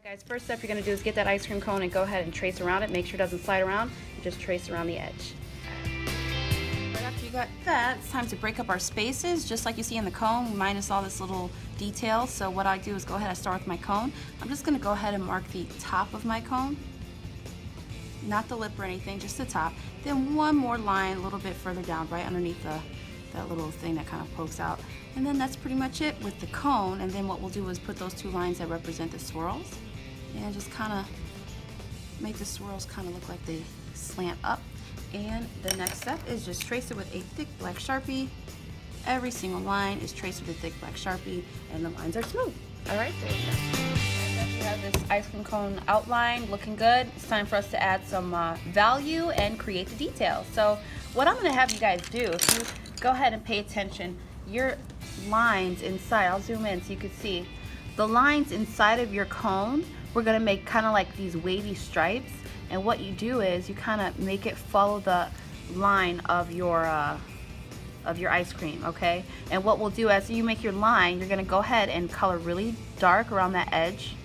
Guys, first step you're going to do is get that ice cream cone and go ahead and trace around it. Make sure it doesn't slide around. And just trace around the edge. Right after you got that, it's time to break up our spaces, just like you see in the cone, minus all this little detail. So what I do is go ahead, I start with my cone. I'm just going to go ahead and mark the top of my cone. Not the lip or anything, just the top. Then one more line a little bit further down, right underneath that little thing that kind of pokes out. And then that's pretty much it with the cone. And then what we'll do is put those two lines that represent the swirls and just kind of make the swirls kind of look like they slant up. And the next step is just trace it with a thick black Sharpie. Every single line is traced with a thick black Sharpie and the lines are smooth. All right, there we go. And then we have this ice cream cone outline looking good. It's time for us to add some value and create the details. So what I'm going to have you guys do, if you go ahead and pay attention, your lines inside, I'll zoom in so you can see, the lines inside of your cone, we're going to make kind of like these wavy stripes. And what you do is you kind of make it follow the line of your ice cream, okay? And what we'll do as you make your line, you're going to go ahead and color really dark around that edge,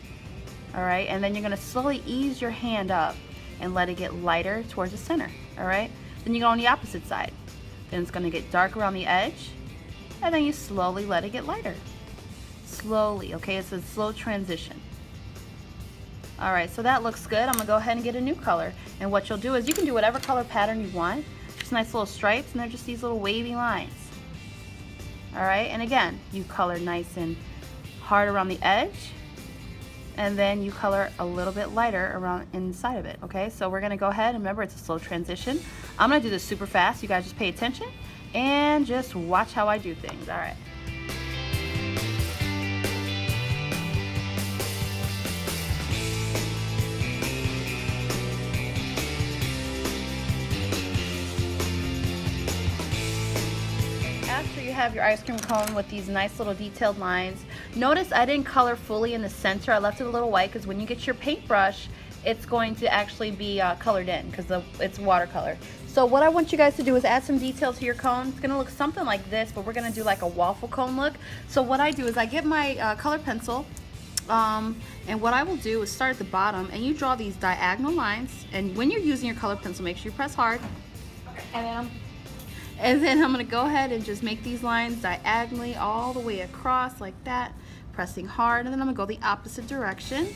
all right? And then you're going to slowly ease your hand up and let it get lighter towards the center, all right? Then you go on the opposite side. Then it's going to get dark around the edge, and then you slowly let it get lighter. Slowly, okay? It's a slow transition. All right, so that looks good. I'm gonna go ahead and get a new color. And what you'll do is you can do whatever color pattern you want. Just nice little stripes, and they're just these little wavy lines. All right, and again, you color nice and hard around the edge, and then you color a little bit lighter around inside of it, okay? So we're gonna go ahead, and remember it's a slow transition. I'm gonna do this super fast. You guys just pay attention and just watch how I do things, all right? After you have your ice cream cone with these nice little detailed lines, notice I didn't color fully in the center. I left it a little white because when you get your paintbrush, it's going to actually be colored in because it's watercolor. So what I want you guys to do is add some detail to your cone. It's going to look something like this, but we're going to do like a waffle cone look. So what I do is I get my colored pencil, and what I will do is start at the bottom, and you draw these diagonal lines. And when you're using your colored pencil, make sure you press hard. And then I'm going to go ahead and just make these lines diagonally all the way across like that, pressing hard, and then I'm going to go the opposite direction,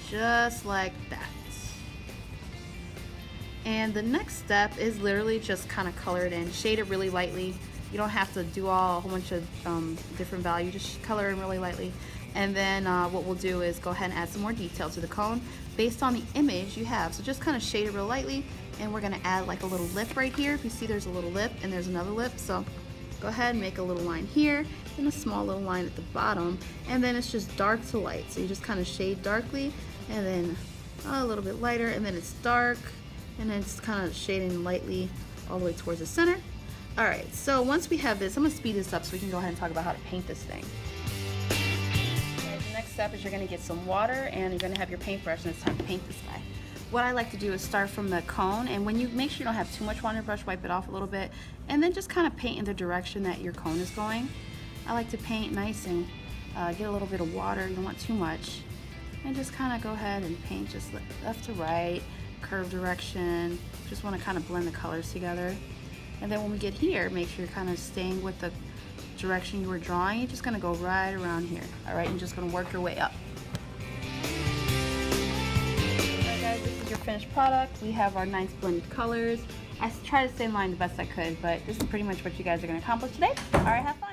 just like that. And the next step is literally just kind of color it in, shade it really lightly. You don't have to do a whole bunch of different value, just color in really lightly. And then what we'll do is go ahead and add some more detail to the cone based on the image you have. So just kind of shade it real lightly, and we're gonna add like a little lip right here. If you see there's a little lip and there's another lip, so go ahead and make a little line here and a small little line at the bottom, and then it's just dark to light. So you just kind of shade darkly, and then a little bit lighter, and then it's dark, and then it's kind of shading lightly all the way towards the center. All right, so once we have this, I'm gonna speed this up so we can go ahead and talk about how to paint this thing. The next step is you're going to get some water, and you're going to have your paintbrush, and it's time to paint this guy. What I like to do is start from the cone, and when you make sure you don't have too much water in your brush, wipe it off a little bit, and then just kind of paint in the direction that your cone is going. I like to paint nice and get a little bit of water. You don't want too much, and just kind of go ahead and paint just left to right, curve direction. Just want to kind of blend the colors together. And then when we get here, make sure you're kind of staying with the direction you were drawing. You're just going to go right around here. All right, you're just going to work your way up. Alright guys, this is your finished product. We have our nice blended colors. I tried to stay in line the best I could, but this is pretty much what you guys are going to accomplish today. All right, have fun.